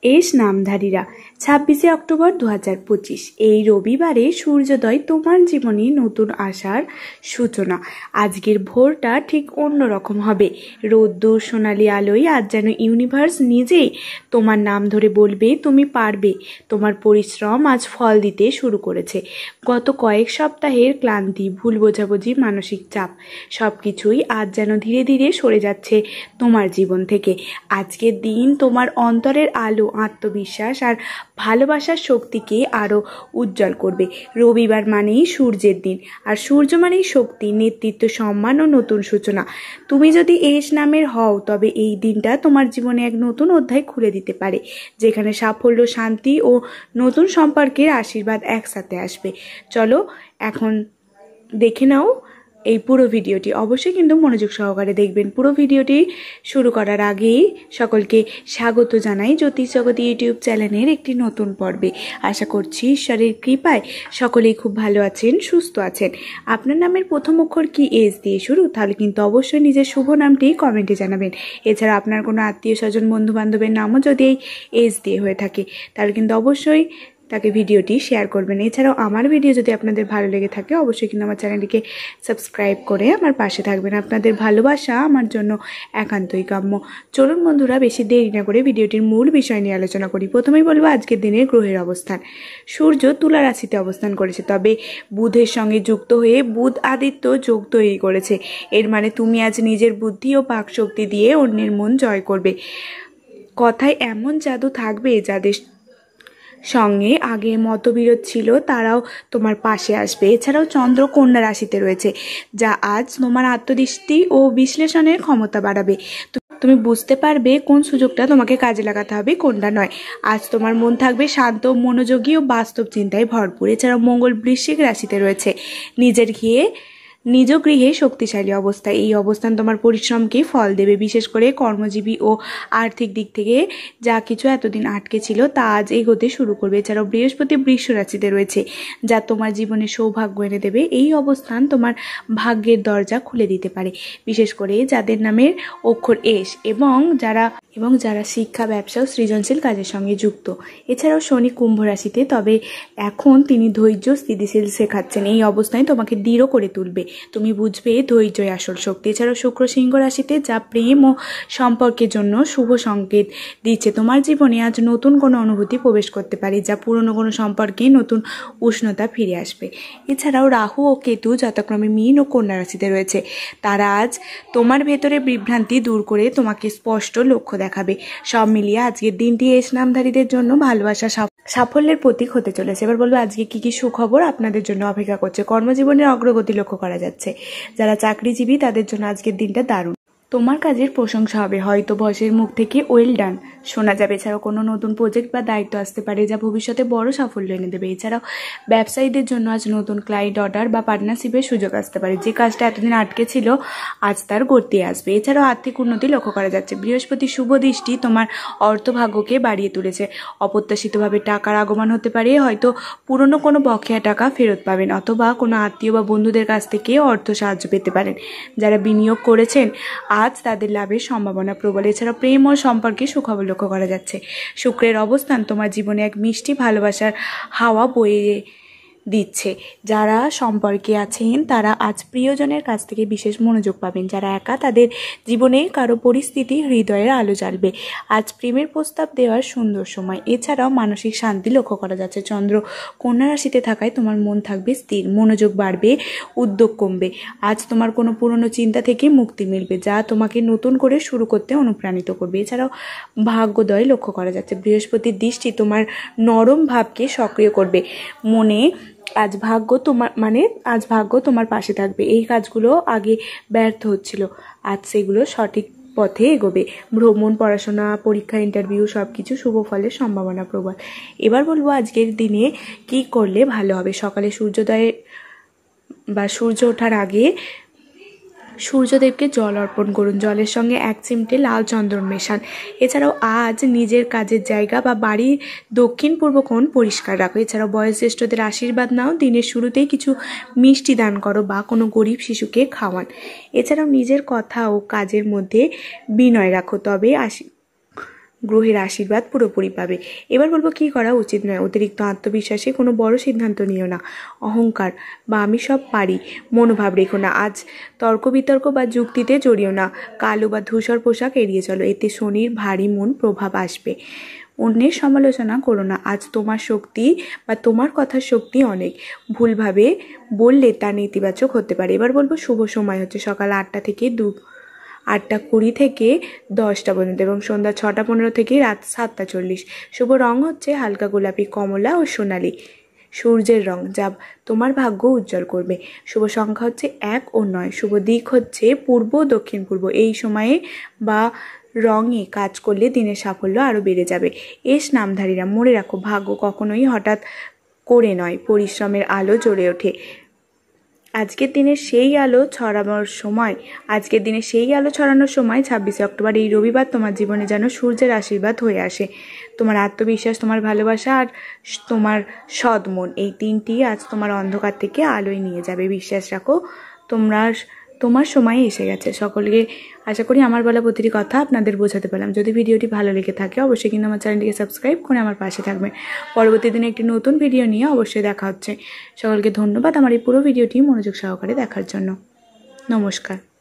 S নামধারীরা 26শে October 2025 এই রবিবারে সূর্যোদয় তোমার জীবনে নতুন আশার সূচনা। আজকের ভোরটা ঠিক অন্যরকম হবে। রোদ্দুর সোনালি আলোয় আজ যেন ইউনিভার্স নিজেই তোমার নাম ধরে বলবে তুমি পারবে। তোমার পরিশ্রম আজ ফল দিতে শুরু করেছে। গত কয়েক সপ্তাহের ক্লান্তি, ভুল বোঝাবুঝি, মানসিক চাপ সবকিছুই আজ যেন ধীরে ধীরে সরে যাচ্ছে তোমার জীবন থেকে। আজকের দিন তোমার অন্তরের আলো, আত্মবিশ্বাস আর ভালোবাসার শক্তিকে আরও উজ্জ্বল করবে। রবিবার মানেই সূর্যের দিন, আর সূর্য মানেই শক্তি, নেতৃত্ব, সম্মান ও নতুন সূচনা। তুমি যদি এস নামের হও তবে এই দিনটা তোমার জীবনে এক নতুন অধ্যায় খুলে দিতে পারে, যেখানে সাফল্য, শান্তি ও নতুন সম্পর্কের আশীর্বাদ একসাথে আসবে। চলো এখন দেখে নাও এই পুরো ভিডিওটি। অবশ্যই কিন্তু মনোযোগ সহকারে দেখবেন। পুরো ভিডিওটি শুরু করার আগেই সকলকে স্বাগত জানাই জ্যোতিষ জগতী ইউটিউব চ্যানেলের একটি নতুন পর্বে। আশা করছি ঈশ্বরের কৃপায় সকলেই খুব ভালো আছেন, সুস্থ আছেন। আপনার নামের প্রথম অক্ষর কি এস দিয়ে শুরু? তাহলে কিন্তু অবশ্যই নিজের শুভ নামটি কমেন্টে জানাবেন। এছাড়া আপনার কোনো আত্মীয় স্বজন, বন্ধু বান্ধবের নামও যদি এই এস দিয়ে হয়ে থাকে তাহলে কিন্তু অবশ্যই তাকে ভিডিওটি শেয়ার করবেন। এছাড়াও আমার ভিডিও যদি আপনাদের ভালো লেগে থাকে অবশ্যই কিন্তু আমার চ্যানেলটিকে সাবস্ক্রাইব করে আমার পাশে থাকবেন। আপনাদের ভালোবাসা আমার জন্য একান্তই কাম্য। চলুন বন্ধুরা, বেশি দেরি না করে ভিডিওটির মূল বিষয় নিয়ে আলোচনা করি। প্রথমেই বলবো আজকের দিনের গ্রহের অবস্থান। সূর্য তুলা রাশিতে অবস্থান করেছে, তবে বুধের সঙ্গে যুক্ত হয়ে বুধ আদিত্য যোগ তৈরি করেছে। এর মানে তুমি আজ নিজের বুদ্ধি ও বাক শক্তি দিয়ে অন্যের মন জয় করবে। কথায় এমন জাদু থাকবে যাদের সঙ্গে আগে মতবিরোধ ছিল তারাও তোমার পাশে আসবে। এছাড়াও চন্দ্র কন্যা রাশিতে রয়েছে, যা আজ তোমার আত্মদৃষ্টি ও বিশ্লেষণের ক্ষমতা বাড়াবে। তুমি বুঝতে পারবে কোন সুযোগটা তোমাকে কাজে লাগাতে হবে, কোনটা নয়। আজ তোমার মন থাকবে শান্ত, মনোযোগী ও বাস্তব চিন্তায় ভরপুর। এছাড়াও মঙ্গল বৃশ্চিক রাশিতে রয়েছে, নিজ গৃহে শক্তিশালী অবস্থা। এই অবস্থান তোমার পরিশ্রমকে ফল দেবে। বিশেষ করে কর্মজীবী ও আর্থিক দিক থেকে যা কিছু এতদিন আটকে ছিল তা আজ এগোতে শুরু করবে। এছাড়াও বৃহস্পতি বৃষ রাশিতে রয়েছে, যা তোমার জীবনে সৌভাগ্য এনে দেবে। এই অবস্থান তোমার ভাগ্যের দরজা খুলে দিতে পারে, বিশেষ করে যাদের নামের অক্ষর এস এবং যারা শিক্ষা, ব্যবসা ও সৃজনশীল কাজের সঙ্গে যুক্ত। এছাড়াও শনি কুম্ভ রাশিতে, তবে এখন তিনি ধৈর্য, স্থিতিশীল শেখাচ্ছেন। এই অবস্থায় তোমাকে দৃঢ় করে তুলবে। তুমি বুঝবে ধৈর্যই আসল শক্তি। এছাড়াও শুক্র সিংহ রাশিতে, যা প্রেম ও সম্পর্কের জন্য শুভ সংকেত দিচ্ছে। তোমার জীবনে আজ নতুন কোনো অনুভূতি প্রবেশ করতে পারে, যা পুরনো কোনো সম্পর্কে নতুন উষ্ণতা ফিরে আসবে। এছাড়াও রাহু ও কেতু যথাক্রমে মীন ও কন্যা রাশিতে রয়েছে, তারা আজ তোমার ভেতরে বিভ্রান্তি দূর করে তোমাকে স্পষ্ট লক্ষ্য দেখাবে। সব মিলিয়ে আজকের দিনটি এস নামধারীদের জন্য ভালোবাসা, সাফল্যের প্রতীক হতে চলেছে। এবার বলবো আজকে কি কি সুখবর আপনাদের জন্য অপেক্ষা করছে। কর্মজীবনের অগ্রগতি লক্ষ্য করা যাচ্ছে। যারা চাকরিজীবী তাদের জন্য আজকের দিনটা দারুণ। তোমার কাজের প্রশংসা হবে, হয়তো বসের মুখ থেকে ওয়েল ডান শোনা যাবে। এছাড়াও কোনো নতুন প্রজেক্ট বা দায়িত্ব আসতে পারে, যা ভবিষ্যতে বড় সাফল্য এনে দেবে। এছাড়াও ব্যবসায়ীদের জন্য আজ নতুন ক্লায়েন্ট, অর্ডার বা পার্টনারশিপের সুযোগ আসতে পারে। যে কাজটা এতদিন আটকে ছিল আজ তার গতি আসবে। এছাড়াও আর্থিক উন্নতি লক্ষ্য করা যাচ্ছে। বৃহস্পতির শুভ দৃষ্টি তোমার অর্থভাগ্যকে বাড়িয়ে তুলেছে। অপ্রত্যাশিতভাবে টাকার আগমন হতে পারে, হয়তো পুরনো কোনো বকেয়া টাকা ফেরত পাবেন, অথবা কোনো আত্মীয় বা বন্ধুদের কাছ থেকে অর্থ সাহায্য পেতে পারেন। যারা বিনিয়োগ করেছেন আজ তাদের লাভের সম্ভাবনা প্রবল। এছাড়া প্রেম ও সম্পর্কে সুখবর লক্ষ্য করা যাচ্ছে। শুক্রের অবস্থান তোমার জীবনে এক মিষ্টি ভালোবাসার হাওয়া বয়ে দিচ্ছে। যারা সম্পর্কে আছেন তারা আজ প্রিয়জনের কাছ থেকে বিশেষ মনোযোগ পাবেন। যারা একা, তাদের জীবনে কারো পরিস্থিতি হৃদয়ের আলো জ্বালবে। আজ প্রেমের প্রস্তাব দেওয়ার সুন্দর সময়। এছাড়াও মানসিক শান্তি লক্ষ্য করা যাচ্ছে। চন্দ্র কন্যা রাশিতে থাকায় তোমার মন থাকবে স্থির, মনোযোগ বাড়বে, উদ্যোগ কমবে। আজ তোমার কোনো পুরনো চিন্তা থেকে মুক্তি মিলবে, যা তোমাকে নতুন করে শুরু করতে অনুপ্রাণিত করবে। এছাড়াও ভাগ্যোদয় লক্ষ্য করা যাচ্ছে। বৃহস্পতির দৃষ্টি তোমার নরম ভাবকে সক্রিয় করবে। আজ ভাগ্য তোমার পাশে থাকবে। এই কাজগুলো আগে ব্যর্থ হচ্ছিল, আজ সেগুলো সঠিক পথে এগোবে। ভ্রমণ, পড়াশোনা, পরীক্ষা, ইন্টারভিউ সবকিছু শুভ ফলের সম্ভাবনা প্রবল। এবার বলবো আজকের দিনে কি করলে ভালো হবে। সকালে সূর্য ওঠার আগে সূর্যদেবকে জল অর্পণ করুন। জলের সঙ্গে 1 চিমটে লাল চন্দন মেশান। এছাড়াও আজ নিজের কাজের জায়গা বা বাড়ির দক্ষিণ পূর্ব কোণ পরিষ্কার রাখো। এছাড়াও বয়োজ্যেষ্ঠদের আশীর্বাদ নাও। দিনের শুরুতেই কিছু মিষ্টি দান করো বা কোনো গরিব শিশুকে খাওয়ান। এছাড়াও নিজের কথা ও কাজের মধ্যে বিনয় রাখো, তবে গ্রহের আশীর্বাদ পুরোপুরি পাবে। এবার বলবো কী করা উচিত নয়। অতিরিক্ত আত্মবিশ্বাসে কোনো বড় সিদ্ধান্ত নিও না। অহংকার বা আমি সব পারি মনোভাব রেখো না। আজ তর্ক বিতর্ক বা যুক্তিতে জড়িও না। কালো বা ধূসর পোশাক এড়িয়ে চলো, এতে শনির ভারী মন প্রভাব আসবে। অন্যের সমালোচনা করো না। আজ তোমার শক্তি বা তোমার কথার শক্তি অনেক, ভুলভাবে বললে তা নেতিবাচক হতে পারে। এবার বলবো শুভ সময় হচ্ছে সকাল 8টা থেকে 8:20 থেকে 10টা পর্যন্ত এবং সন্ধ্যা 6:15 থেকে রাত 7:40। শুভ রং হচ্ছে হালকা গোলাপি, কমলা ও সোনালি, সূর্যের রং, যা তোমার ভাগ্য উজ্জ্বল করবে। শুভ সংখ্যা হচ্ছে 1 ও 9। শুভ দিক হচ্ছে পূর্ব দক্ষিণ পূর্ব। এই সময়ে বা রঙে কাজ করলে দিনের সাফল্য আরও বেড়ে যাবে। এস নামধারীরা মনে রাখো, ভাগ্য কখনোই হঠাৎ করে নয়, পরিশ্রমের আলো জ্বলে ওঠে। আজকের দিনে সেই আলো ছড়ানোর সময় 26 অক্টোবর এই রবিবার তোমার জীবনে যেন সূর্যের আশীর্বাদ হয়ে আসে। তোমার আত্মবিশ্বাস, তোমার ভালোবাসা আর তোমার সৎ মন, এই তিনটি আজ তোমার অন্ধকার থেকে আলোয় নিয়ে যাবে। বিশ্বাস রাখো, তোমার সময় এসে গেছে। সকলকে আশা করি আমার বলা প্রতিটি কথা আপনাদের বোঝাতে পারলাম। যদি ভিডিওটি ভালো লেগে থাকে অবশ্যই কিন্তু আমার চ্যানেলটিকে সাবস্ক্রাইব করে আমার পাশে থাকবেন। পরবর্তী দিনে একটি নতুন ভিডিও নিয়ে অবশ্যই দেখা হচ্ছে। সকলকে ধন্যবাদ আমার এই পুরো ভিডিওটি মনোযোগ সহকারে দেখার জন্য। নমস্কার।